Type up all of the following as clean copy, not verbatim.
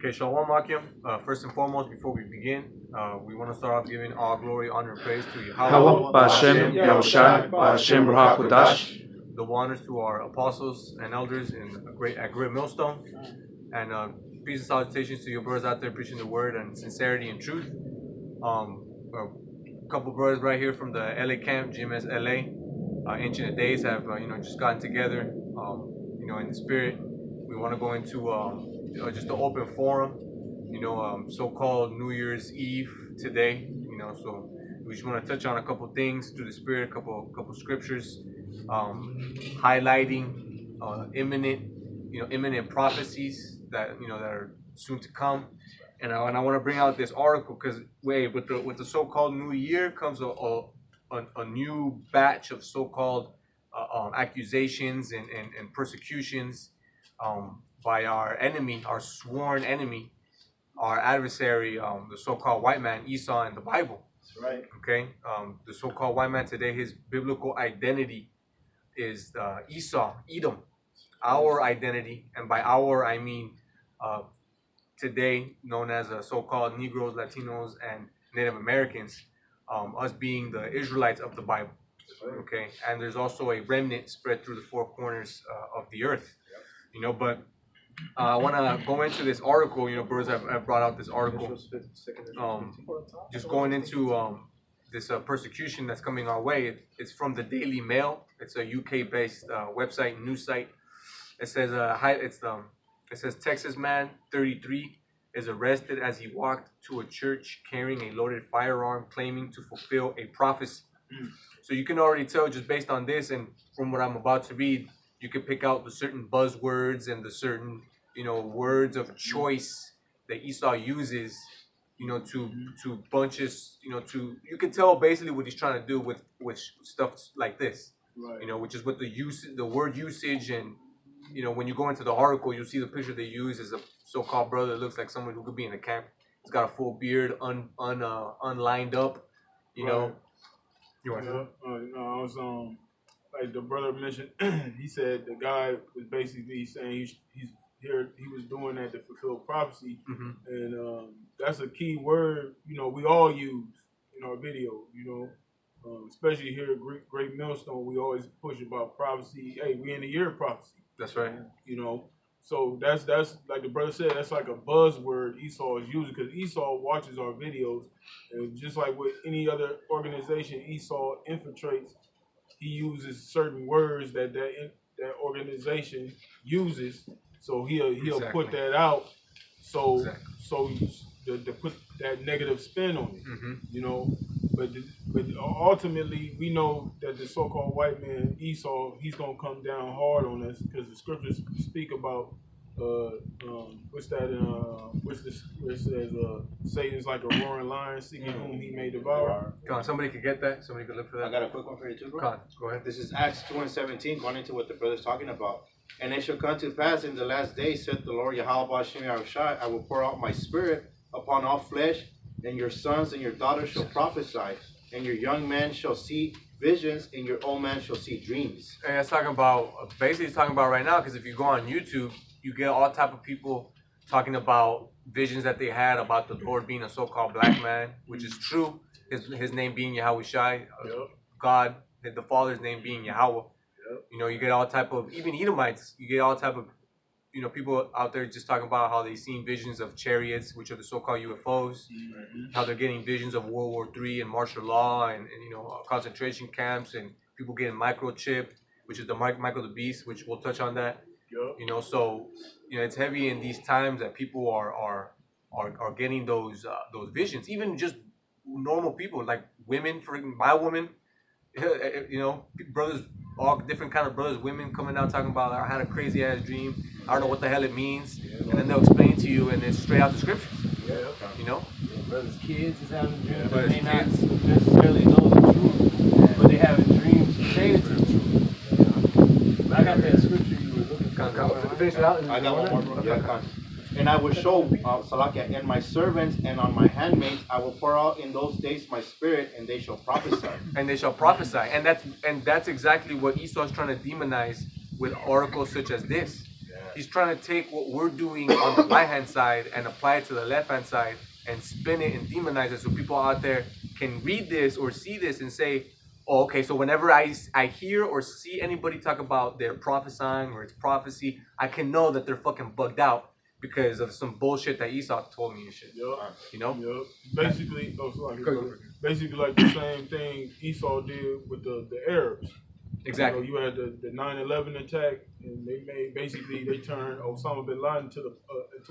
Okay, Shalom Akim. First and foremost, before we begin, we want to start off giving all glory, honor, and praise to Yahweh, Ba'Hashem, Yahushai, Ba'Hashem, Ruach Kodash. The honors to our apostles and elders at Great Millstone. And peace and salutations to your brothers out there preaching the word and sincerity and truth. A couple brothers right here from the LA camp, GMS LA, Ancient Days have just gotten together, in the spirit. We want to go into just an open forum, so-called New Year's Eve today, so we just want to touch on a couple things through the spirit, a couple scriptures, highlighting imminent prophecies that are soon to come. And I want to bring out this article because with the so-called New Year comes a new batch of so-called accusations and persecutions by our enemy, our sworn enemy, our adversary, the so-called white man, Esau, in the Bible. Right. Okay. The so-called white man today, his biblical identity is Esau, Edom. Our identity, and by our I mean today known as so-called Negroes, Latinos, and Native Americans, us being the Israelites of the Bible. Okay. And there's also a remnant spread through the four corners of the earth. But I want to go into this article. Brothers have brought out this article. Just going into this persecution that's coming our way. It's from the Daily Mail. It's a UK-based website, news site. It says it says Texas man 33 is arrested as he walked to a church carrying a loaded firearm, claiming to fulfill a prophecy. So you can already tell just based on this and from what I'm about to read. You can pick out the certain buzzwords and the certain, words of choice that Esau uses, to bunches, you can tell basically what he's trying to do with stuff like this, right. Which is what the word usage and, when you go into the article, you'll see the picture they use is a so-called brother that looks like someone who could be in a camp. He's got a full beard, unlined up, You want to? I was like the brother mentioned, he said the guy was basically saying he was doing that to fulfill prophecy, and that's a key word. We all use in our video. Especially here at Great Millstone, we always push about prophecy. Hey, we in the year of prophecy. That's right. So that's like the brother said. That's like a buzzword Esau is using because Esau watches our videos, and just like with any other organization, Esau infiltrates. He uses certain words that organization uses, so he'll exactly. Put that out, so exactly. So to put that negative spin on it, But ultimately we know that the so-called white man Esau, he's gonna come down hard on us because the scriptures speak about what's that? Where it says Satan's like a roaring lion seeking whom he may devour. Come on, somebody could get that. Somebody could look for that. I got a quick one for you too, bro. Come on, go ahead. This is Acts 2:17, going into what the brother's talking about. And it shall come to pass in the last days, said the Lord Yahweh Ba'Hashem Yahushai, I will pour out my spirit upon all flesh, and your sons and your daughters shall prophesy, and your young men shall see visions, and your old man shall see dreams. And that's talking about basically talking about right now, because if you go on YouTube, you get all type of people talking about visions that they had about the Lord being a so-called black man, which is true. His name being Yahushai, God, the Father's name being Yahweh. You get all type of, even Edomites, you get all type of, people out there just talking about how they seen visions of chariots, which are the so-called UFOs, how they're getting visions of World War III and martial law and concentration camps and people getting microchipped, which is the Michael the Beast, which we'll touch on that. So it's heavy in these times that people are getting those visions. Even just normal people like women, my woman, brothers, all different kind of brothers, women coming out talking about I had a crazy ass dream. I don't know what the hell it means, and then they'll explain to you, and it's straight out the scripture. Brothers' kids is having dreams. They may not necessarily know the truth, but they having dreams related to the truth. But I got that scripture you were looking for. Finish it out. I got one more. Yeah, and I will show, Salakia, and my servants and on my handmaids, I will pour out in those days my spirit, and they shall prophesy. And they shall prophesy. And that's exactly what Esau is trying to demonize with articles such as this. He's trying to take what we're doing on the right hand side and apply it to the left hand side and spin it and demonize it, so people out there can read this or see this and say, oh, okay, so whenever I hear or see anybody talk about their prophesying or it's prophecy, I can know that they're fucking bugged out because of some bullshit that Esau told me and shit. Yup. You know? Yup. Basically, basically like the same thing Esau did with the Arabs. Exactly. You know, you had the 9/11 attack, and they turned Osama bin Laden to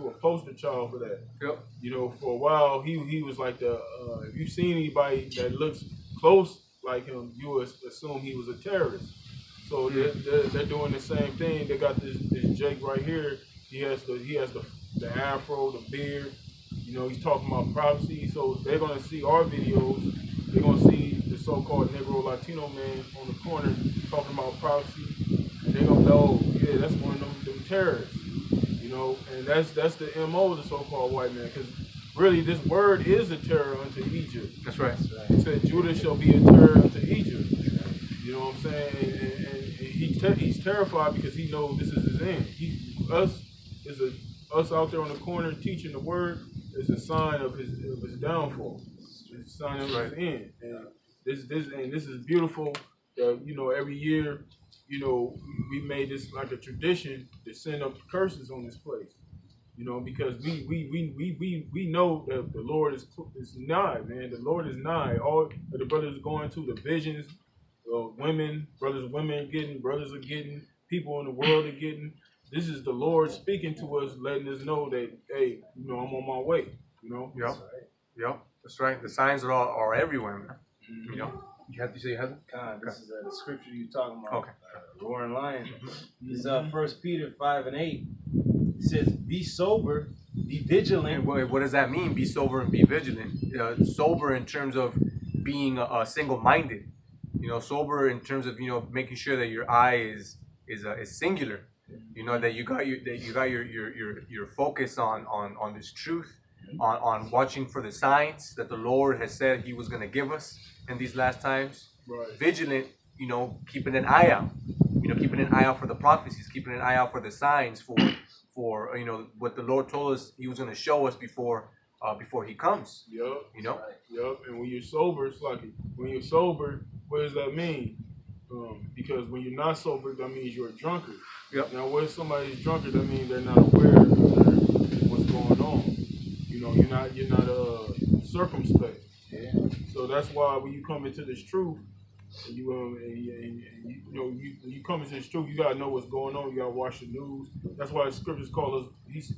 a poster child for that. Yep. You know, for a while he was like if you seen anybody that looks close like him, you would assume he was a terrorist. So they're doing the same thing. They got this Jake right here. He has the afro, the beard. You know, he's talking about prophecy. So they're gonna see our videos. They're gonna see the so-called Negro Latino man on the corner talking about prophecy, and they're gonna know, yeah, that's one of them terrorists. You know, and that's the MO of the so-called white man, because really this word is a terror unto Egypt. That's right. He said, Judah shall be a terror unto Egypt. You know what I'm saying? And he's terrified because he knows this is his end. Us out there on the corner teaching the word is a sign of his downfall. It's a sign of his end. And this is beautiful. You know, every year, you know, we made this like a tradition to send up curses on this place. You know, because we know that the Lord is nigh, man. The Lord is nigh. All the brothers are going to the visions. Women are getting, people in the world are getting. This is the Lord speaking to us, letting us know that, hey, you know, I'm on my way. You know. Yep. That's right. The signs are everywhere, man. Mm-hmm. You know. You say you have it? This is the scripture you're talking about. Okay. Roaring lion. This is 1 Peter 5:8. It says, "Be sober, be vigilant." What does that mean? Be sober and be vigilant. Sober in terms of being single-minded. You know, sober in terms of, you know, making sure that your eye is singular. You know, that you got your focus on this truth, on watching for the signs that the Lord has said He was going to give us in these last times. Right. Vigilant, you know, keeping an eye out. You know, keeping an eye out for the prophecies, keeping an eye out for the signs, for you know, what the Lord told us He was going to show us before He comes. Yep. You know. Yep. And when you're sober, it's like when you're sober, what does that mean? Because when you're not sober, that means you're a drunkard. Yep. Now, when somebody's drunkard, that means they're not aware of what's going on. You know, you're not circumspect. Yeah. So that's why when you come into this truth, and you come into this truth, you gotta know what's going on. You gotta watch the news. That's why the scriptures call us.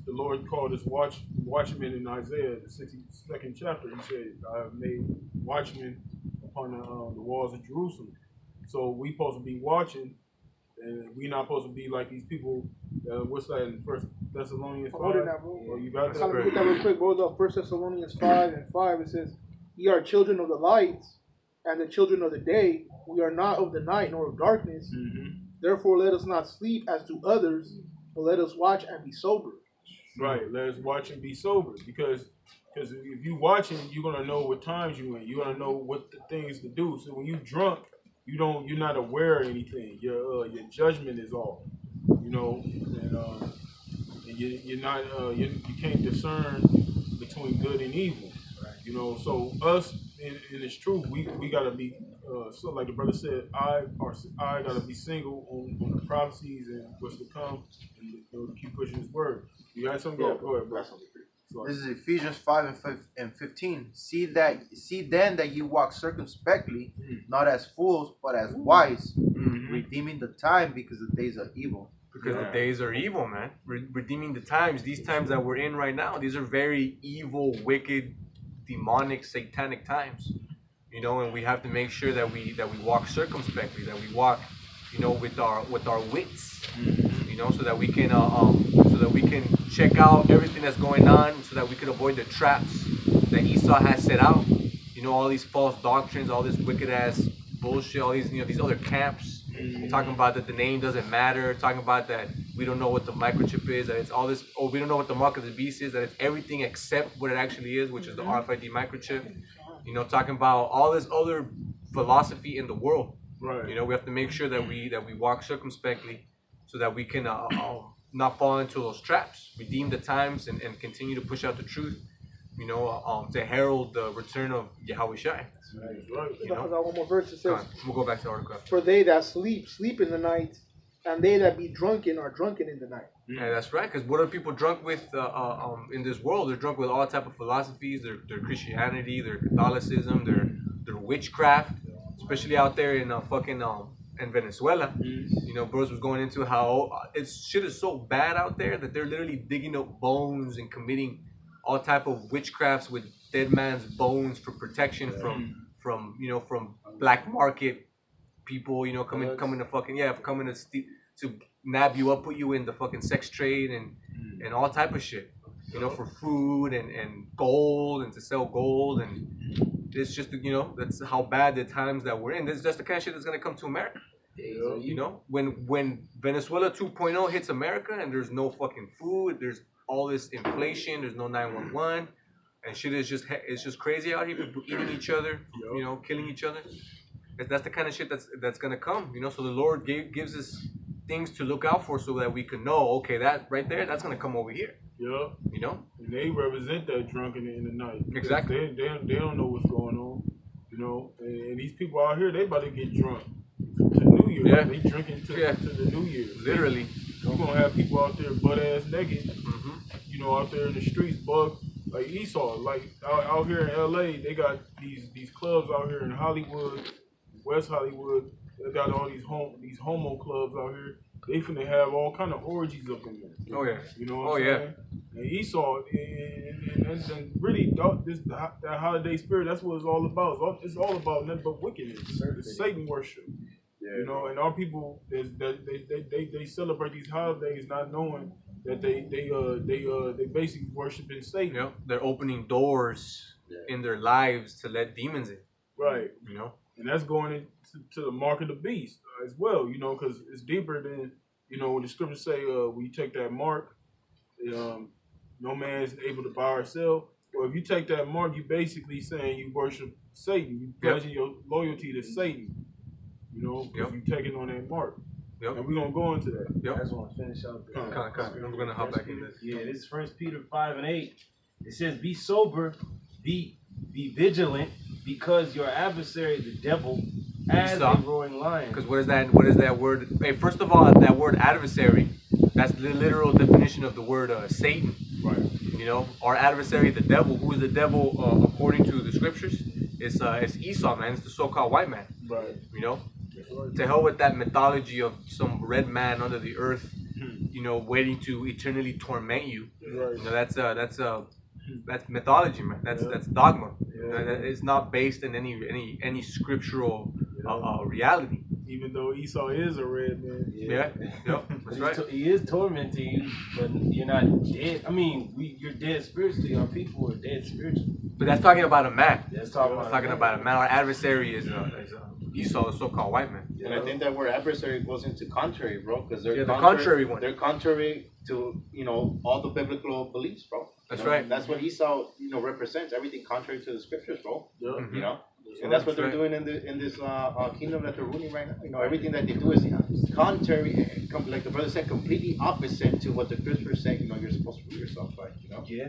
The Lord called us watchmen in Isaiah, the 62nd chapter. He said, "I have made watchmen upon the walls of Jerusalem." So we supposed to be watching, and we not supposed to be like these people. What's that in 1 Thessalonians 5? Hold it now, bro. Oh, you got that? Let me get that real quick, bro. 1 Thessalonians 5:5, it says, "Ye are children of the light, and the children of the day. We are not of the night nor of darkness. Mm-hmm. Therefore let us not sleep as do others, but let us watch and be sober." Right. Let us watch and be sober, because if you watching, you're gonna know what times you in. You're gonna know what the things to do. So when you drunk, you're not aware of anything. Your judgment is off. You know, and you're not you can't discern between good and evil. You know, so us in this truth, we gotta be so like the brother said, I gotta be single on the prophecies and what's to come, and you know, keep pushing His word. You got something? Go ahead, bro. This is Ephesians 5:15. See then that you walk circumspectly, not as fools, but as wise, redeeming the time, because the days are evil. Because the days are evil, man. Redeeming the times. These times that we're in right now, these are very evil, wicked, demonic, satanic times. You know, and we have to make sure that we walk circumspectly, that we walk, you know, with our wits. You know, so that we can check out everything that's going on, so that we can avoid the traps that Esau has set out. You know, all these false doctrines, all this wicked ass bullshit, all these, you know, these other camps talking about that the name doesn't matter, talking about that we don't know what the microchip is, that it's all this, or we don't know what the mark of the beast is, that it's everything except what it actually is, which is the RFID microchip. You know, talking about all this other philosophy in the world. Right. You know, we have to make sure that we walk circumspectly, so that we can not fall into those traps, redeem the times, and continue to push out the truth, you know, to herald the return of Yahweh Shai. That's right. You know? I got one more verse. It Go says, on, we'll go back to the article. "For they that sleep, sleep in the night, and they that be drunken are drunken in the night." Yeah, that's right. Because what are people drunk with in this world? They're drunk with all type of philosophies. Their Christianity, their Catholicism, their witchcraft, especially out there in in Venezuela. You know, bros was going into how shit is so bad out there that they're literally digging up bones and committing all type of witchcrafts with dead man's bones for protection from black market people. You know, coming to fucking coming to nab you up, put you in the fucking sex trade and all type of shit. You know, for food and gold and to sell gold, and it's just, you know, that's how bad the times that we're in. This is just the kind of shit that's gonna come to America. You know, when Venezuela 2.0 hits America and there's no fucking food, there's all this inflation, there's no 911, and shit is just crazy out here. People eating each other, you know, killing each other. That's the kind of shit that's gonna come. You know, so the Lord gives us things to look out for so that we can know, okay, that right there, that's gonna come over here. Yeah. You know? And they represent that drunken in the night. Exactly. They don't know what's going on. You know, and these people out here, they about to get drunk to New Year. Yeah. They drinking to the New Year. Literally. You're gonna have people out there butt ass naked. Mm-hmm. You know, out there in the streets, bug like Esau. Like out here in LA, they got these clubs out here in Hollywood, West Hollywood. They got all these homo clubs out here. They finna have all kind of orgies up in there. Oh yeah. You know what I'm saying? And Esau, and really, that holiday spirit, that's what it's all about. It's all about nothing but wickedness. It's Satan worship. You know, and our people, they celebrate these holidays not knowing that they basically worshiping Satan. You know, they're opening doors in their lives to let demons in. Right. You know? And that's going into the mark of the beast as well, you know, because it's deeper than, you know, when the scriptures say when you take that mark, no man is able to buy or sell. Well, if you take that mark, you basically saying you worship Satan. You pledging your loyalty to Satan, you know, because you're taking on that mark. Yep. And we're going to go into that. I just want to finish out this. We're going to hop back in this. Yeah, this is 1 Peter 5:8. It says, be sober, be vigilant, because your adversary, the devil, as a roaring lion. Because what is that word? Hey, first of all, that word adversary, that's the literal definition of the word Satan. Right. You know, our adversary, the devil. Who is the devil according to the scriptures? It's Esau, man. It's the so-called white man. Right. You know, to hell with that mythology of some red man under the earth, you know, waiting to eternally torment you. Right. You know, that's mythology, man. That's dogma. It's not based in any scriptural reality. Even though Esau is a red man. That's right. He is tormenting you, but you're not dead. I mean, you're dead spiritually. Our people are dead spiritually. But that's talking about a man. That's talking about a man. Our adversary is Esau, the so-called white man. And I think that word adversary goes into contrary, bro, because they're the contrary one. They're contrary to, you know, all the biblical beliefs, bro. That's you know? right. That's what Esau, you know, represents. Everything contrary to the scriptures, bro. Yeah. You know, and that's what they're doing in this kingdom that they're ruling right now. You know, everything that they do is contrary, like the brother said, completely opposite to what the scriptures say. You know, you're supposed to rule yourself by. You know. Yeah.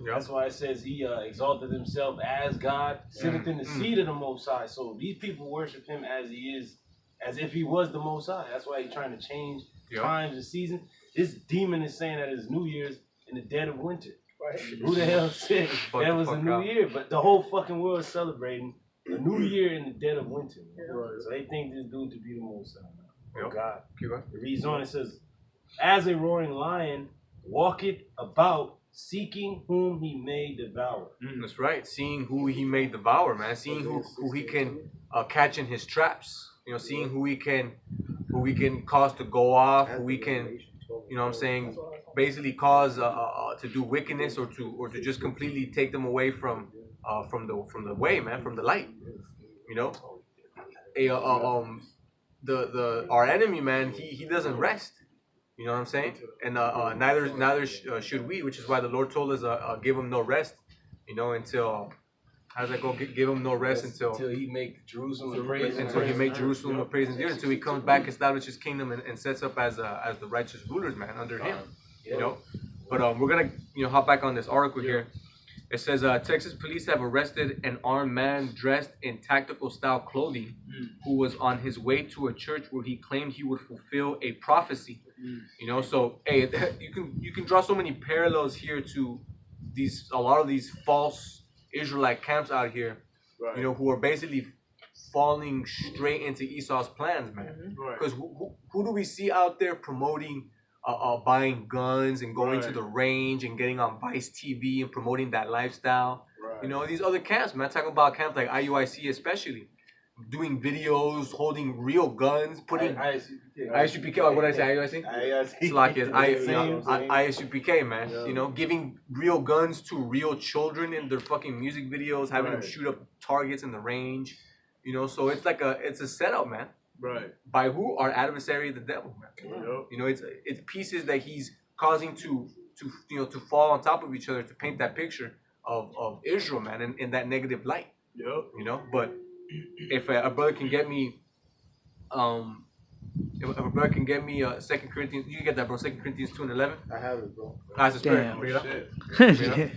That's why it says he exalted himself as God, sitteth in the seat of the Most High. So these people worship him as he is, as if he was the Most High. That's why he's trying to change times and seasons. This demon is saying that it's New Year's in the dead of winter. Right. Who the hell said that was a new year? But the whole fucking world is celebrating a new year in the dead of winter. Right. So they think this dude to be the Most High. Oh God. It reads on, it says, as a roaring lion walketh about, seeking whom he may devour. That's right. Seeing who he may devour, man. Seeing who he can catch in his traps. You know, seeing who he can cause to go off, who we can, you know what I'm saying, basically cause to do wickedness or to just completely take them away from the way, man, from the light. You know, our enemy, man, he doesn't rest. You know what I'm saying? And neither should we, which is why the Lord told us give him no rest. You know, until How does that go? Give him no rest until he make Jerusalem a praise. until he made Jerusalem a praise and dear, until he comes back, establishes his kingdom, and sets up as the righteous rulers, man, under him. You know. But we're gonna hop back on this article here. It says Texas police have arrested an armed man dressed in tactical style clothing who was on his way to a church where he claimed he would fulfill a prophecy. You know, so hey, you can draw so many parallels here to a lot of these false Israelite camps out here, Right. you know, who are basically falling straight into Esau's plans, man. Right. Because who do we see out there promoting buying guns and going to the range and getting on Vice TV and promoting that lifestyle? Right. You know, these other camps, man. Talking about camps like IUIC especially, doing videos, holding real guns, putting ISUPK. What did I say? IUIC. It's like ISUPK, man. Yeah. You know, giving real guns to real children in their fucking music videos, having them shoot up targets in the range. You know, so it's a setup, man. Right. By who? Our adversary, the devil, man. Yep. You know, it's pieces that he's causing to fall on top of each other to paint that picture of Israel, man, in that negative light. Yep. You know, but if a brother can get me, if a brother can get me 2 Corinthians, you can get that, bro. 2 Corinthians 2:11. I have it, bro. That's the spirit. Damn. Bring it up. Yeah.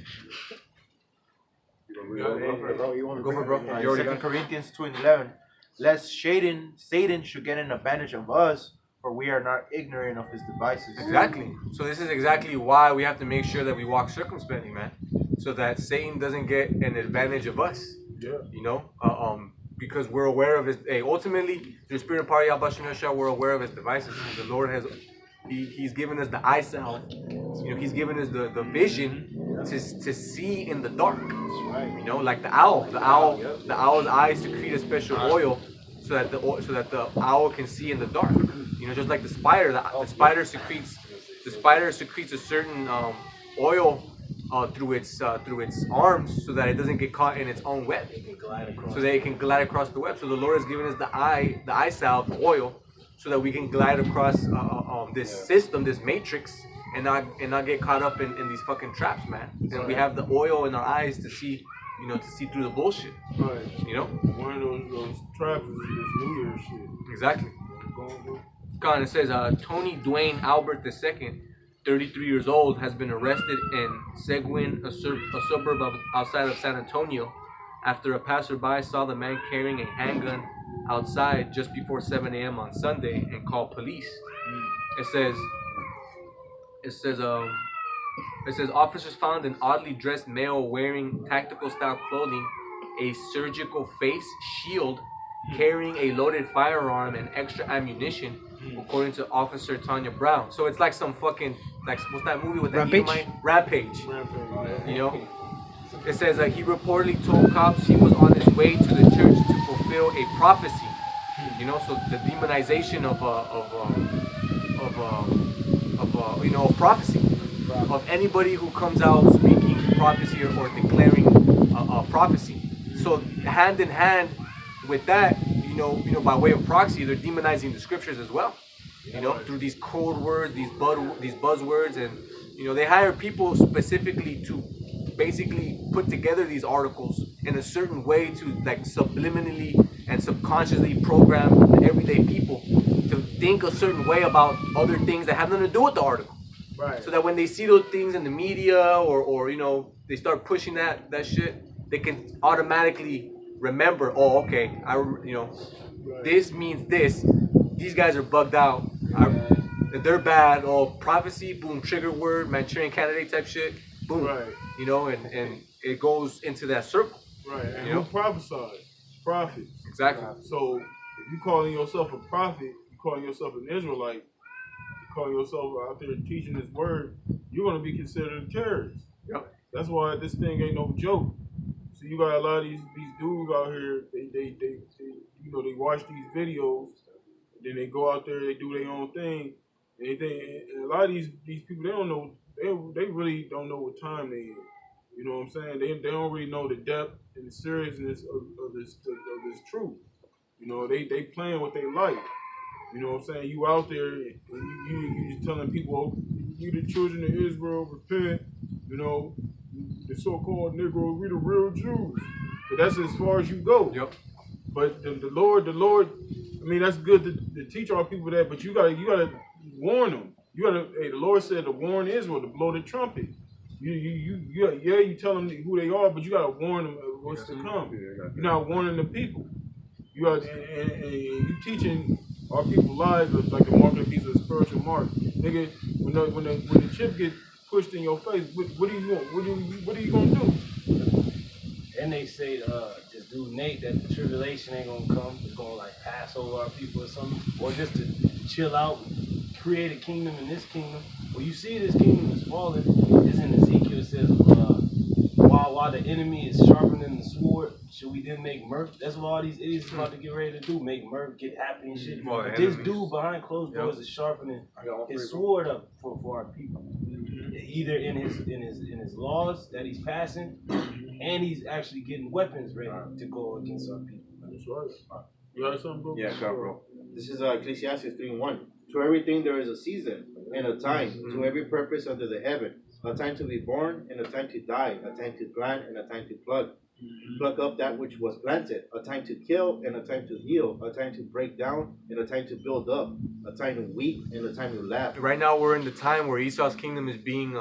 You want to Go for it, bro. Alright, You already 2 got it. Corinthians 2:11. Lest Satan should get an advantage of us, for we are not ignorant of his devices. Exactly. So this is exactly why we have to make sure that we walk circumspectly, man, so that Satan doesn't get an advantage of us. Yeah. You know, because we're aware of his. Hey, ultimately, through the spirit of power, Yahweh, we're aware of his devices. The Lord has, he's given us the eyesight. You know, he's given us the vision to see in the dark. You know, like the owl. The owl's eyes secrete a special oil so that the owl can see in the dark. You know, just like the spider. The spider secretes a certain oil through its arms so that it doesn't get caught in its own web. So that it can glide across the web. So the Lord has given us the eye salve, the oil, so that we can glide across this system, this matrix, and not get caught up in these fucking traps, man. And we have the oil in our eyes to see, to see through the bullshit. Right. You know? One of those traps is this New Year's shit. Exactly. Go. God, it says Tony Dwayne Albert II, 33 years old, has been arrested in Seguin, a suburb outside of San Antonio, after a passerby saw the man carrying a handgun outside just before 7 a.m. on Sunday and called police. It says officers found an oddly dressed male wearing tactical style clothing, a surgical face shield, carrying a loaded firearm and extra ammunition, according to Officer Tanya Brown. So it's like some fucking, like, what's that movie with that Rampage? Rampage. Rampage. You know? It says that he reportedly told cops he was on his way to the church to fulfill a prophecy. You know, so the demonization of prophecy, of anybody who comes out speaking prophecy or declaring a prophecy. So hand in hand with that, by way of proxy, they're demonizing the scriptures as well. You know, through these code words, these buzzwords, and they hire people specifically to basically put together these articles in a certain way to like subliminally and subconsciously program the everyday people to think a certain way about other things that have nothing to do with the article. Right. So that when they see those things in the media or they start pushing that shit, they can automatically remember, oh, okay, this means this. These guys are bugged out. They're bad. Oh, prophecy, boom, trigger word, Manchurian Candidate type shit, boom. Right. And it goes into that circle. Right. And You know? who prophesies? Prophets. Exactly. So if you calling yourself a prophet, you calling yourself an Israelite, you calling yourself out there teaching this word, you're gonna be considered a terrorist. Yep. That's why this thing ain't no joke. So you got a lot of these dudes out here, they watch these videos, then they go out there, they do their own thing, and a lot of these people, they don't know, they really don't know what time they in. You know what I'm saying? They don't really know the depth and the seriousness of this truth. They playing what they like. You know what I'm saying? You out there and you just telling people, oh, you the children of Israel, repent. The so-called Negroes, we the real Jews. but that's as far as you go. Yep. But the Lord, I mean, that's good to teach our people that, but you gotta warn them. The Lord said to warn Israel, to blow the trumpet. You tell them who they are, but you gotta warn them of what's to come. You're not warning the people. You are, and you teaching our people lies like a mark of a piece of spiritual mark. Nigga, when the chip get pushed in your face, what are you going? What are you gonna do? And they say, this dude Nate, that the tribulation ain't gonna come. It's gonna like pass over our people or something, or just to chill out, create a kingdom in this kingdom. Well, you see this kingdom is falling. It's in Ezekiel. It says, while the enemy is sharpening the sword, should we then make mirth? That's what all these idiots about to get ready to do. Make mirth, get happy and shit. Well, But this enemies. dude behind closed doors is sharpening his sword up for our people. Either in his laws that he's passing, and he's actually getting weapons ready to go against our people. That's right. You got something, bro? Yeah, sure, bro. This is Ecclesiastes 3:1. To everything there is a season and a time, to every purpose under the heaven. A time to be born and a time to die, a time to plant and a time to pluck up that which was planted, a time to kill and a time to heal, a time to break down and a time to build up, a time to weep and a time to laugh. Right now we're in the time where Esau's kingdom is being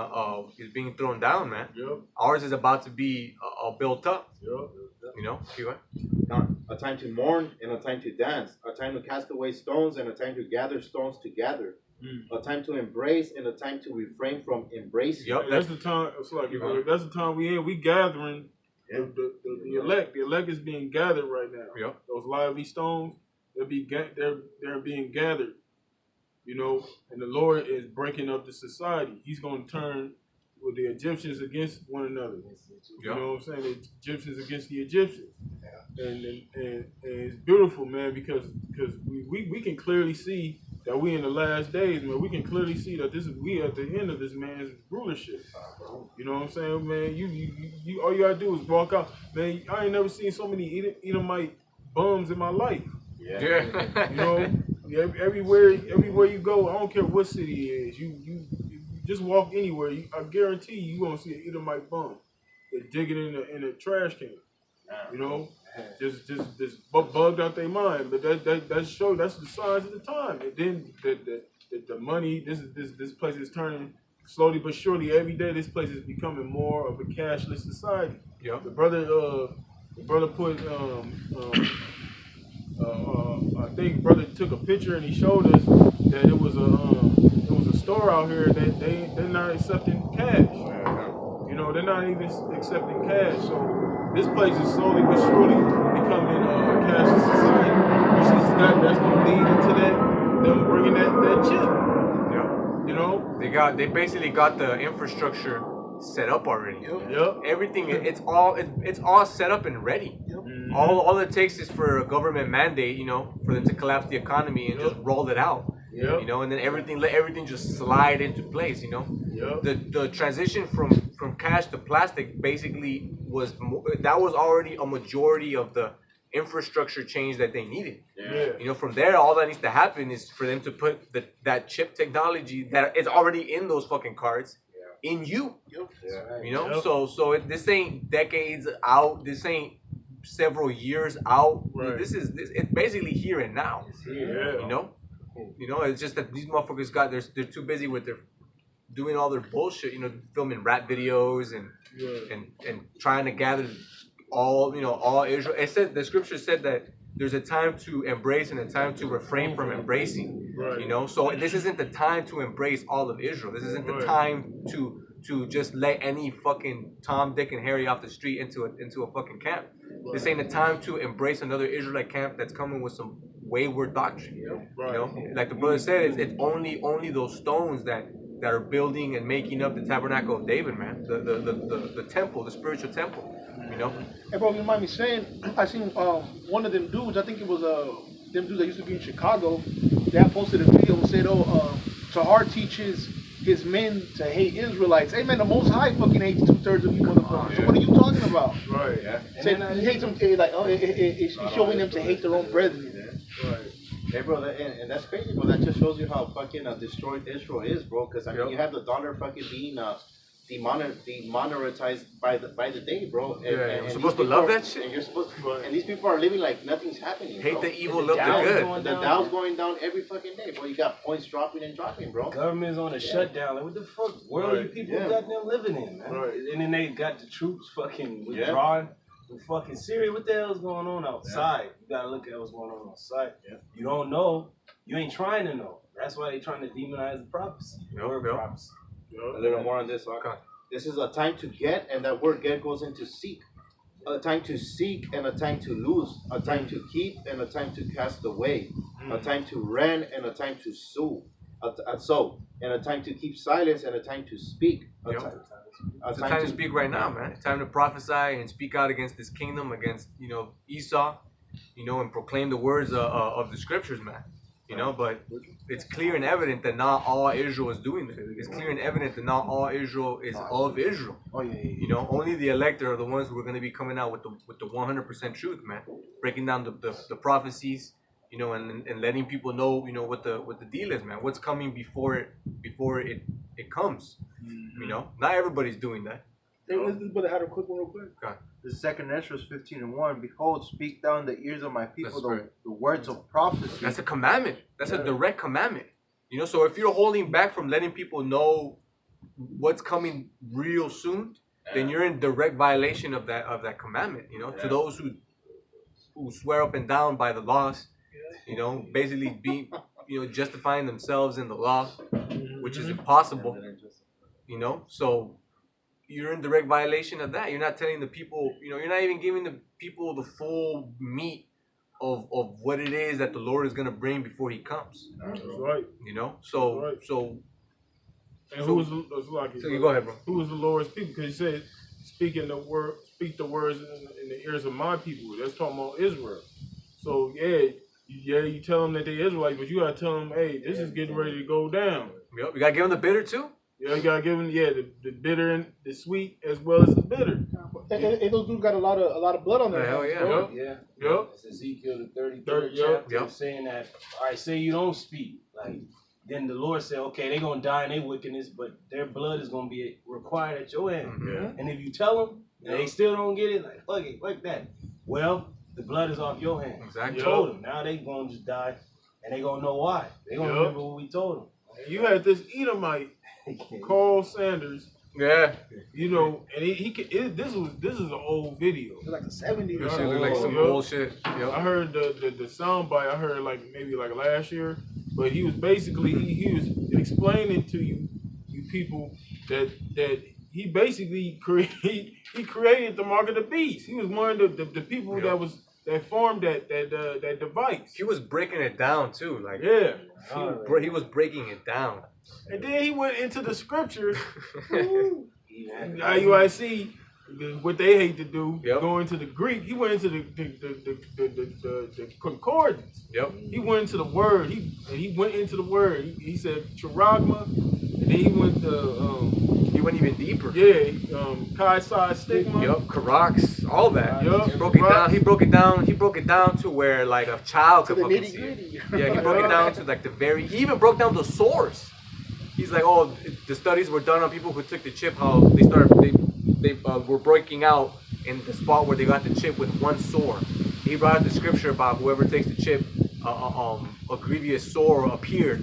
thrown down, man. Yep. Ours is about to be built up. Yep. You know, keep going. A time to mourn and a time to dance, a time to cast away stones and a time to gather stones together, a time to embrace and a time to refrain from embracing. Yep. That's the time. It's like that's the time we in. We gathering the elect. The elect is being gathered right now. Yep. Those lively stones, they're being gathered. You know, and the Lord is breaking up the society. He's going to turn with the Egyptians against one another. You know what I'm saying? The Egyptians against the Egyptians. And it's beautiful, man, because we can clearly see that we in the last days, man. We can clearly see that we at the end of this man's rulership. You know what I'm saying, man? You all you gotta do is walk out, man. I ain't never seen so many Edomite bums in my life. Yeah. You know, everywhere you go, I don't care what city it is. You just walk anywhere. I guarantee you gonna see an Edomite bum. They're digging in a trash can. You know, just bugged out their mind. But that's the signs of the time. And then the money. This place is turning slowly but surely. Every day, this place is becoming more of a cashless society. Yep. The brother put I think brother took a picture and he showed us that it was a store out here that they're not accepting cash. You know, they're not even accepting cash. So this place is slowly but surely becoming a cashless society, which is that's going to lead into them bringing that chip. Yeah. You know, They basically got the infrastructure set up already. Yep. Everything it's all set up and ready. Yep. All it takes is for a government mandate, you know, for them to collapse the economy and just roll it out. Yep. You know, and then let everything just slide into place. You know, Yep. the transition from cash to plastic basically was already a majority of the infrastructure change that they needed. Yeah. You know, from there, all that needs to happen is for them to put that chip technology that is already in those fucking cards in you. You know, Yep. so this ain't decades out. This ain't several years out. Right. This it's basically here and now. Yeah. You know, it's just that these motherfuckers they're too busy with doing all their bullshit. You know, filming rap videos and trying to gather all Israel. It said the scripture said that there's a time to embrace and a time to refrain from embracing. Right. You know, so this isn't the time to embrace all of Israel. This isn't the Right. time to just let any fucking Tom, Dick, and Harry off the street into a fucking camp. This ain't the time to embrace another Israelite camp that's coming with some wayward doctrine. Right. You know, like the brother said, it's only those stones that are building and making up the tabernacle of David, man. The temple, the spiritual temple. You know. Hey, bro, you mind me saying, I seen one of them dudes, I think it was them dudes that used to be in Chicago, they had posted a video and said, Tahar teaches his men to hate Israelites. Hey, man, the Most High fucking hates 2/3 of you motherfuckers. So what are you talking about? Right. Said he hates them, he's showing them to hate their own brethren. Right. Hey, bro, and that's crazy, bro. That just shows you how fucking destroyed Israel is, bro. Because I mean, Yep. you have the dollar fucking being demonetized by the day, bro. And, Yeah, and we're these supposed to people love are- that shit? And you're supposed and these people are living like nothing's happening. Hate bro. the evil, The love the Dow's good. going The down. Dow's going down every fucking day, bro. You got points dropping and dropping, bro. Government's on a shutdown. Like, what the fuck world you Right. people Yeah. got them living in, man? Right. And then they got the troops fucking Yeah. withdrawing. From fucking Syria, what the hell's going on outside? You gotta look at what's going on outside. Yeah. You don't know. You ain't trying to know. That's why they trying to demonize the prophecy. The Yep, word yep. prophecy. A little more on this. Okay. This is a time to get, and that word get goes into seek. A time to seek and a time to lose. A time to keep and a time to cast away. A time to rent and a time to sow. And a time to keep silence and a time to speak. A Yep. time, It's the time to speak right now, man. It's time to prophesy and speak out against this kingdom, against Esau, and proclaim the words of the scriptures, man. But it's clear and evident that not all Israel is doing that. It's clear and evident that not all Israel is of Israel. Oh yeah. Only the elect are the ones who are going to be coming out with the 100% truth, man. Breaking down the prophecies, and letting people know, what the deal is, man. What's coming before it comes. Not everybody's doing that. Hey, this brother had a quick one real quick. The second Ezra 15:1. Behold, speak down the ears of my people That's the, right. the words of prophecy. That's a commandment. That's a direct commandment. So if you're holding back from letting people know what's coming real soon, then you're in direct violation of that commandment. To those who swear up and down by the laws, basically be justifying themselves in the law, which is impossible. So you're in direct violation of that. You're not telling the people, you're not even giving the people the full meat of what it is that the Lord is going to bring before he comes. That's right. So Right. so And So- who's like so you go ahead, bro. Who is the Lord's people? Because he said, speak the words in the ears of my people. That's talking about Israel. So you tell them that they Israelites, but you gotta tell them, hey, this is getting ready to go down. Yep, we got to give them the bitter too. Yeah, you gotta give them the bitter and the sweet as well as the bitter. And those dudes got a lot of blood on their Hell hands, yeah. bro. Yeah. Yep. It's Ezekiel the 33rd Third, yep. chapter Yep. saying that, all right, say you don't speak. Like, then the Lord said, okay, they're going to die in their wickedness, but their blood is going to be required at your hand. Mhm. And if you tell them, and they still don't get it, like, fuck it, like that. Well, the blood is off your hand. Exactly. We told them. Now they going to just die, and they going to know why. They going to Yep. remember what we told them. And you had this Edomite, Carl Sanders, Yeah. and this is an old video. It's like the 70s. This shit look like some Yep. bullshit. I Yep. heard the sound bite. I heard maybe last year, but he was basically he was explaining to you people that he basically created the mark of the beast. He was one of the people Yep. that formed that device. He was breaking it down too. Like Yeah, he was breaking it down. and then he went into the scriptures. Yeah. IUIC, what they hate to do, Yep. go into the Greek. He went into the concordance. Yep. He went into the word. He went into the word. He said charagma, and then he went to He went even deeper. Chi Psi stigma. Yep, Karax, all that. Yup. He broke it down. He broke it down to where like a child To could the fucking nitty see it. gritty. Yeah, he broke it down to like he even broke down the source. He's like, oh, the studies were done on people who took the chip. How they were breaking out in the spot where they got the chip with one sore. He brought out the scripture about whoever takes the chip, a grievous sore appeared,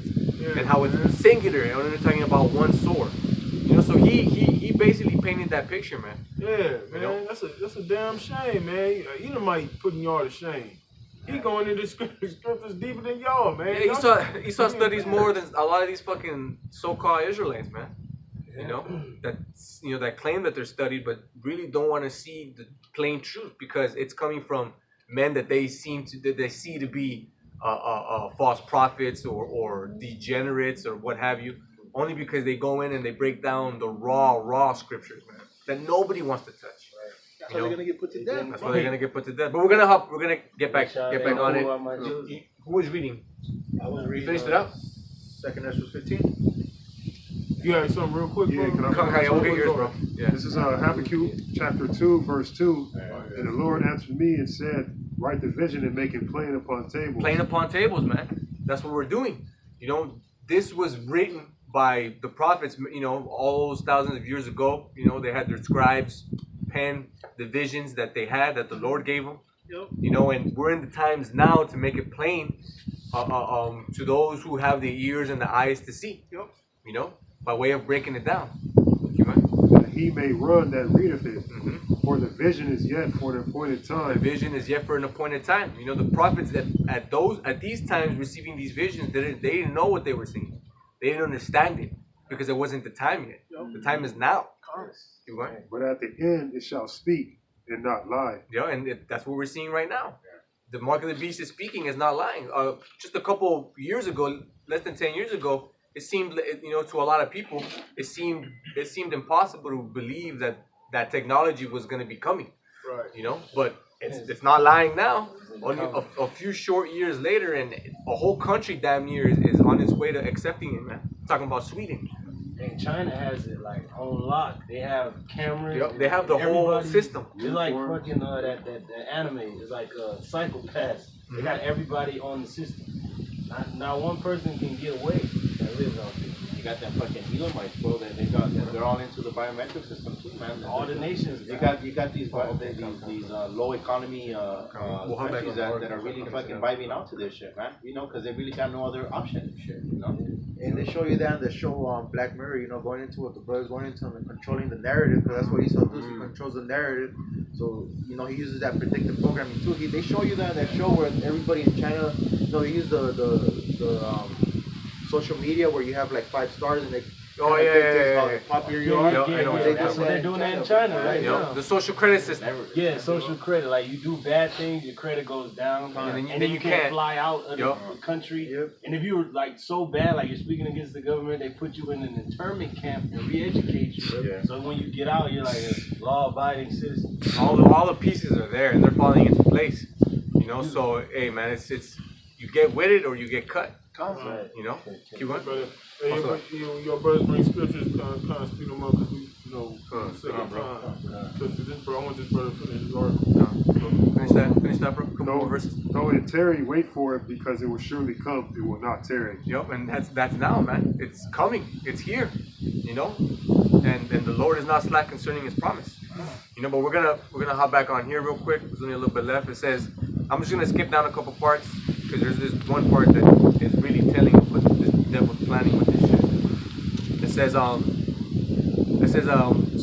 and how it's singular. And they're talking about one sore. So he basically painted that picture, man. Yeah, man, know? that's a damn shame, man. Edomite putting y'all to shame. He going into scriptures deeper than y'all, man. Yeah, he saw studies more than a lot of these fucking so-called Israelites, man. That claim that they're studied, but really don't want to see the plain truth because it's coming from men that they see to be false prophets or degenerates or what have you. Only because they go in and they break down the raw scriptures, man, that nobody wants to touch. That's how they're gonna get put to death. That's why they're gonna get put to death. But we're gonna get back on it. Who was reading? I was You reading. finished it up? Second Ezra 15. You had something real quick, Yeah, bro? can I- Okay, we'll get yours, bro. Yeah. This is Habakkuk chapter 2, verse 2. And the Lord answered me and said, write the vision and make it plain upon tables. Plain upon tables, man. That's what we're doing. This was written by the prophets, you know, all those thousands of years ago. You know, they had their scribes pen the visions that they had, that the Lord gave them. Yep. You know, and we're in the times now to make it plain to those who have the ears and the eyes to see. Yep. You know, by way of breaking it down. That he may run that readeth it. Mm-hmm. For the vision is yet for an appointed The time. vision is yet for an appointed time. You know, the prophets that at these times receiving these visions, they didn't know what they were seeing. They didn't understand it because it wasn't the time yet. Yep. The time is now. Yes. You right? But at the end it shall speak and not lie. Yeah, and that's what we're seeing right now. The mark of the beast is speaking, is not lying. Just a couple years ago, less than 10 years ago, it seemed, you know, to a lot of people, it seemed impossible to believe that technology was going to be coming. Right. You know, but it's not lying now. Only a few short years later, and a whole country damn near is on its way to accepting it, man. Talking about Sweden. And China has it like on lock. They have cameras. Yep, they have the whole Everybody- system. It's like fucking that anime. It's like Psychopaths. They got everybody on the system. Not one person can get away that lives on it. You got that fucking Edomites, bro. They're all into the biometric system too, man. All the nations. You got these low economy countries that are really fucking vibing out to this shit, man. You know, because they really got no other option. Shit, you know. And they show you that in the show on Black Mirror, you know, going into what the brother's going into and controlling the narrative, because that's what Esau does, he controls the narrative. So, you know, he uses that predictive programming too. They show you that show where everybody in China, you know, they use the social media where you have like 5 stars and they Oh, yeah. how popular you are. I know what That's you're what talking they're doing that in China right Yep. now. The social credit system. Yeah, social credit. Like you do bad things, your credit goes down, And and then you can't fly out of Yep. the country. Yep. And if you were like so bad, like you're speaking against the government, they put you in an internment camp and re-educate you. Yeah. So when you get out, you're like a law-abiding citizen. All the pieces are there and they're falling into place. You know, so hey man, it's you get with it or you get cut. Right. You know? Keep going. Brother, hey, your brothers bring scriptures, kind of speed them up because we, you know, second time. Because this brother, I want this brother to finish his article. Finish that, bro. Couple more verses. Though it tarry, wait for it, because it will surely come, it will not tarry. Yep, and that's now, man. It's coming. It's here. You know? And the Lord is not slack concerning his promise. You know, but we're gonna hop back on here real quick. There's only a little bit left. It says, I'm just gonna skip down a couple parts because there's this one part that is really telling what this devil's planning with this shit. It says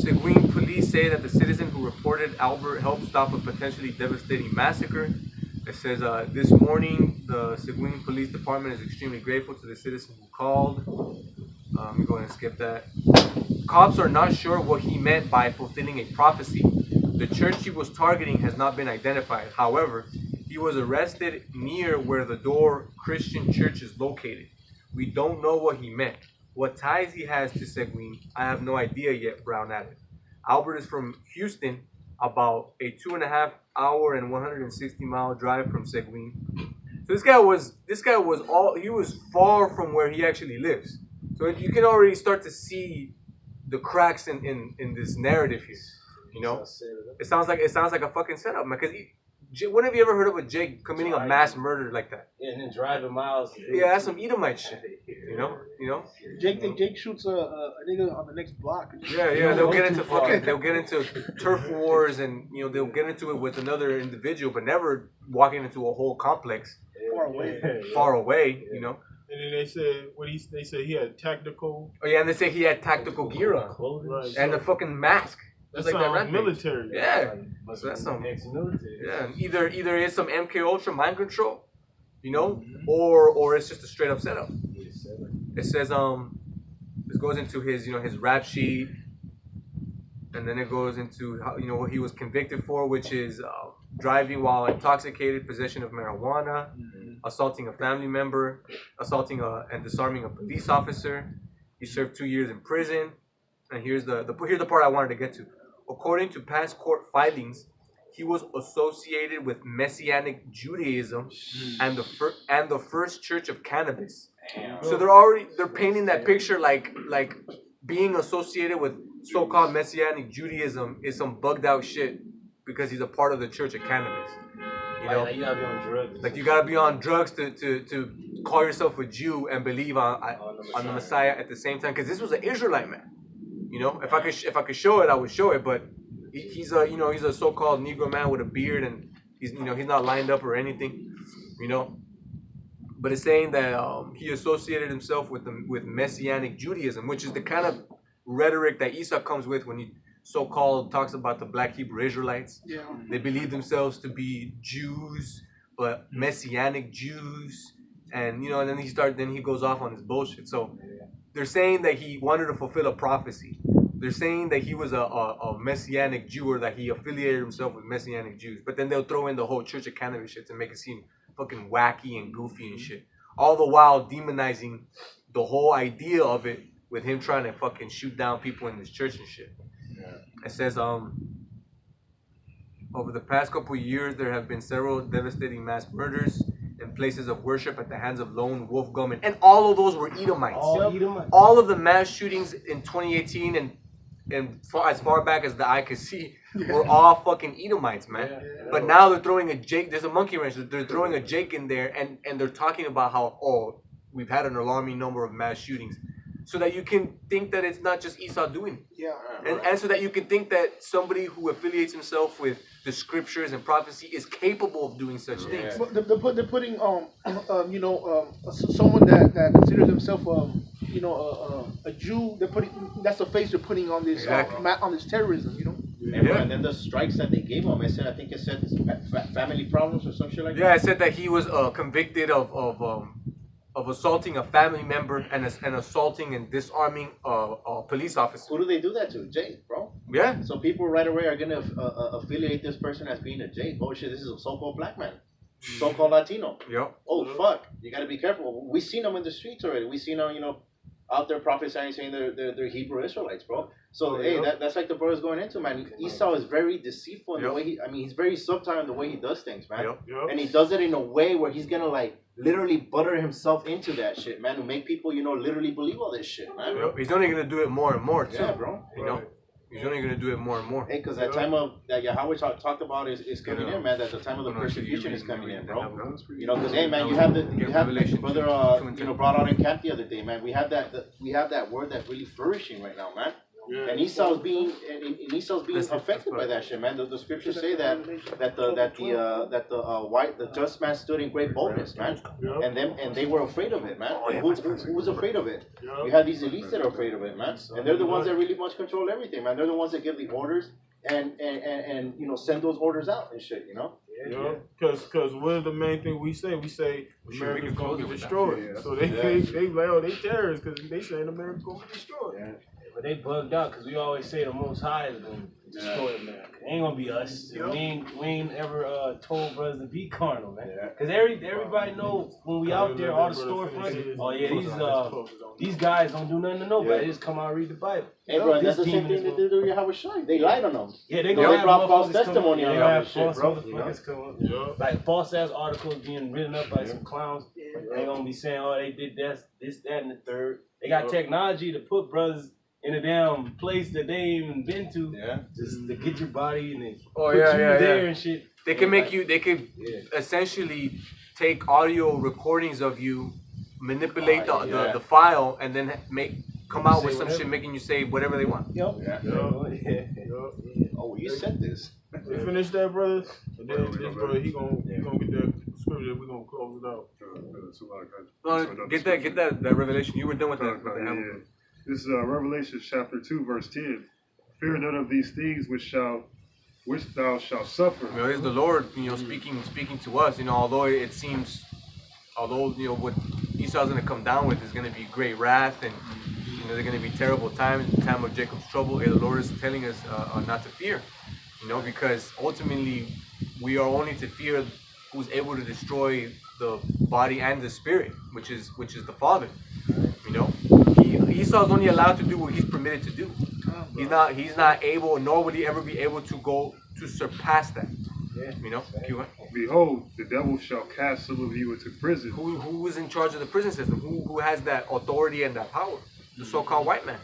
Seguin police say that the citizen who reported Albert helped stop a potentially devastating massacre. It says this morning the Seguin Police Department is extremely grateful to the citizen who called. Let me go ahead and skip that. Cops are not sure what he meant by fulfilling a prophecy. The church he was targeting has not been identified. However, he was arrested near where the Door Christian Church is located. We don't know what he meant. What ties he has to Seguin, I have no idea yet, Brown added. Albert is from Houston, about a 2.5-hour and 160-mile drive from Seguin. So this guy was far from where he actually lives. So you can already start to see the cracks in this narrative here. You know, it sounds like a fucking setup, man. Because when have you ever heard of a Jake committing a mass murder like that? Yeah, and then driving miles. Yeah, that's some Edomite shit. You know. Jake shoots a nigga on the next block. Yeah, they'll get into turf wars, and you know they'll get into it with another individual, but never walking into a whole complex far away. You know. And then they said they said he had tactical. Oh yeah, and they say he had tactical gear on Right, and so a fucking mask. that Just like that sounds rampage. military. Yeah. So that's some. Ex-military. Yeah, either it's some MK Ultra mind control, you know, or it's just a straight up setup. It says this goes into his his rap sheet, and then it goes into how, what he was convicted for, which is driving while intoxicated, possession of marijuana, assaulting a family member, assaulting and disarming a police officer. He served 2 years in prison, and here's the part I wanted to get to. According to past court filings, he was associated with Messianic Judaism and the First Church of Cannabis. Damn. So they're painting that picture like being associated with so-called Messianic Judaism is some bugged out shit because he's a part of the Church of Cannabis. You know, Like you gotta be on drugs. like you gotta be on drugs to call yourself a Jew and believe on the Messiah at the same time, because this was an Israelite man. You know, if I could show it, I would show it. But he's a so-called Negro man with a beard, and he's not lined up or anything. You know, but it's saying that he associated himself with Messianic Judaism, which is the kind of rhetoric that Esau comes with when he so-called talks about the Black Hebrew Israelites. Yeah. They believe themselves to be Jews, but Messianic Jews, and and then he goes off on his bullshit. So they're saying that he wanted to fulfill a prophecy. They're saying that he was a Messianic Jew, or that he affiliated himself with Messianic Jews. But then they'll throw in the whole Church of Cannabis shit to make it seem fucking wacky and goofy and shit. All the while demonizing the whole idea of it, with him trying to fucking shoot down people in this church and shit. It says, over the past couple of years, there have been several devastating mass murders in places of worship at the hands of lone wolf gunmen. And all of those were Edomites. All of the mass shootings in 2018 and as far back as the eye could see were all fucking Edomites, man. But now they're throwing a Jake. There's a monkey wrench. They're throwing a Jake in there, and they're talking about how, we've had an alarming number of mass shootings. So that you can think that it's not just Esau doing it. Yeah. And so that you can think that somebody who affiliates himself with the scriptures and prophecy is capable of doing such things. But they're putting someone that considers himself a Jew. They're putting, that's the face they're putting on this on this terrorism. And then the strikes that they gave him, I think it said family problems or some shit like that. Yeah, it said that he was convicted of assaulting a family member and assaulting and disarming a police officer. Who do they do that to? Jake, bro. Yeah. So people right away are gonna affiliate this person as being a Jake. Oh shit, this is a so-called black man, so-called Latino. Yep. Oh fuck, you gotta be careful. We seen them in the streets already. We seen them, out there prophesying, saying they're Hebrew Israelites, bro. So that's like the brothers going into, man. Esau is very deceitful in the way he's very subtle in the way he does things, man. And he does it in a way where he's gonna literally butter himself into that shit, man, to make people, literally believe all this shit, man. He's only gonna do it more and more too. Yeah, bro. He's only gonna do it more and more. Hey, because that time of that Yahweh talked about is coming in, man. That the time of the persecution is coming in, bro. Because hey, man, you have like the brother brought out in camp the other day, man. We have that word that's really flourishing right now, man. Yeah. And Esau's being affected by that shit, man. The scriptures say that the just man stood in great boldness, man. And they were afraid of it, man. Who was afraid of it? You have these elites that are afraid of it, man. And they're the ones that really much control everything, man. They're the ones that give the orders and send those orders out and shit, Yeah, because what is the main thing we say? We say America's gonna be destroyed. So they they terrorists because they saying America's gonna be destroyed. Yeah. But they bugged out because we always say the Most High is going to destroy America. It ain't going to be us. We ain't ever told brothers to be carnal, man. Because everybody knows when we out there, all the storefronts, these guys don't do nothing to nobody. They just come out and read the Bible. Hey, bro, that's the same thing they did to Yahweh Shai. They lied on them. Yeah, they brought false testimony on Yahweh Shai, bro. Like false-ass articles being written up by some clowns. They going to be saying, they did this, that, and the third. They got technology to put brothers in a damn place that they ain't even been to, just to get your body and put you there and shit. They can make you. They could essentially take audio recordings of you, manipulate the file, and then come out with some shit making you say whatever they want. Oh, you said this. We finish that, brother. And then this brother, he gonna get that scripture. We gonna close it out. No, get that revelation. You were done with that, brother. Yeah. This is Revelation chapter 2, verse 10. Fear none of these things which thou shalt suffer. Well, it's the Lord, speaking to us. Although it seems, what Esau's going to come down with is going to be great wrath, and they're going to be terrible times, the time of Jacob's trouble. The Lord is telling us not to fear, because ultimately we are only to fear who's able to destroy the body and the spirit, which is the Father. Esau's only allowed to do what he's permitted to do. He's not able, nor would he ever be able to go to surpass that. Behold, the devil shall cast some of you into prison. Who is in charge of the prison system? Who has that authority and that power? The so-called white man.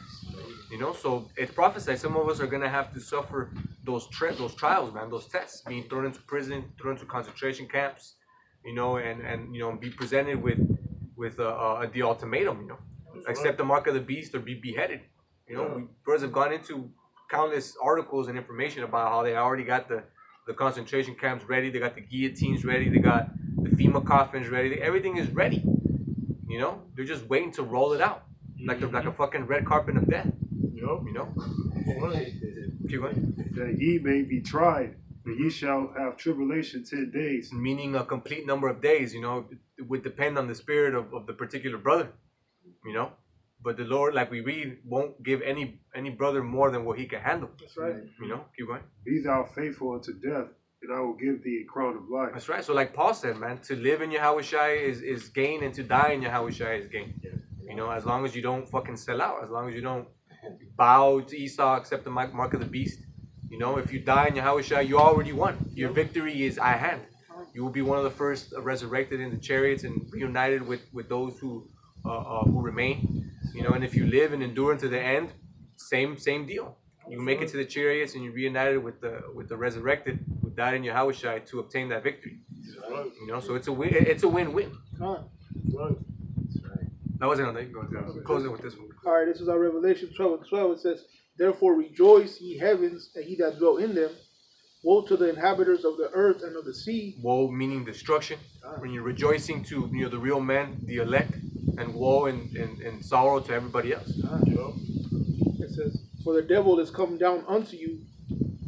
So it's prophesied. Some of us are gonna have to suffer those trials, man, those tests, being thrown into prison, thrown into concentration camps, and be presented with the ultimatum, you know, accept the mark of the beast or be beheaded. You know, we brothers have gone into countless articles and information about how they already got the concentration camps ready, they got the guillotines ready, they got the FEMA coffins ready, everything is ready. You know, they're just waiting to roll it out, like a fucking red carpet of death. You know, keep going. That ye may be tried, and ye shall have tribulation 10 days. Meaning a complete number of days. You know, it would depend on the spirit of the particular brother. You know, but the Lord, like we read, won't give any brother more than what he can handle. That's right. You know, keep going. Be thou faithful unto death, and I will give thee a crown of life. That's right. So like Paul said, man, to live in Yahushua is gain, and to die in Yahushua is gain. You know, as long as you don't fucking sell out, as long as you don't bow to Esau, accept the mark of the beast. You know, if you die in Yahushua, you already won. Your victory is at hand. You will be one of the first resurrected in the chariots and reunited with those who remain. You know, and if you live and endure unto the end, same deal. You make it to the chariots and you're reunited with the resurrected who died in Yahushua to obtain that victory. You know, so it's a win. It's a win-win. That wasn't on that. Go ahead. Close it with this one. All right, this is our Revelation 12:12. It says, "Therefore rejoice, ye heavens, and ye that dwell in them. Woe to the inhabitants of the earth and of the sea." Woe meaning destruction. When you're rejoicing to the real men, the elect, and woe and sorrow to everybody else. It says, "For the devil is come down unto you,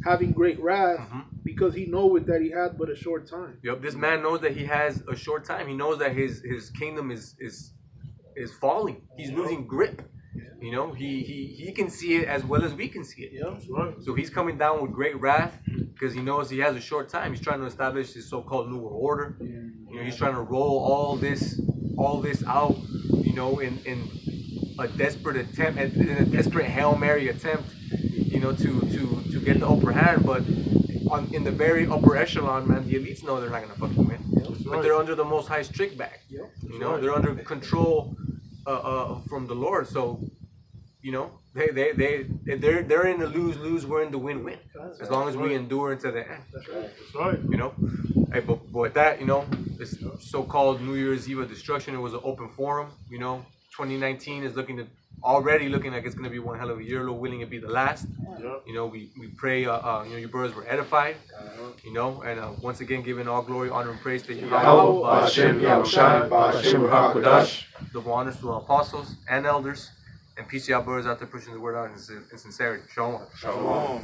having great wrath, because he knoweth that he hath but a short time." Yep, this man knows that he has a short time. He knows that his kingdom is falling. He's losing grip. You know, he can see it as well as we can see it. So he's coming down with great wrath because he knows he has a short time. He's trying to establish his so-called New World Order. You know, he's trying to roll all this out. You know, in a desperate attempt, in a desperate Hail Mary attempt. You know, to get the upper hand, but in the very upper echelon, man, the elites know they're not gonna fucking win. But they're under the Most High's trick bag. You know, they're under control from the Lord. So, you know, they're in the lose-lose. We're in the win-win. As long as we endure into the end. That's right. You know, hey, but with that, you know, this so-called New Year's Eve of destruction, it was an open forum. You know, 2019 is already looking like it's gonna be one hell of a year. Lord willing, it be the last. You know, we pray. You know, your brothers were edified. You know, and once again, giving all glory, honor, and praise to Yahweh, double honors to our apostles and elders, and peace to our brothers out there pushing the word out in sincerity. Shalom. Shalom.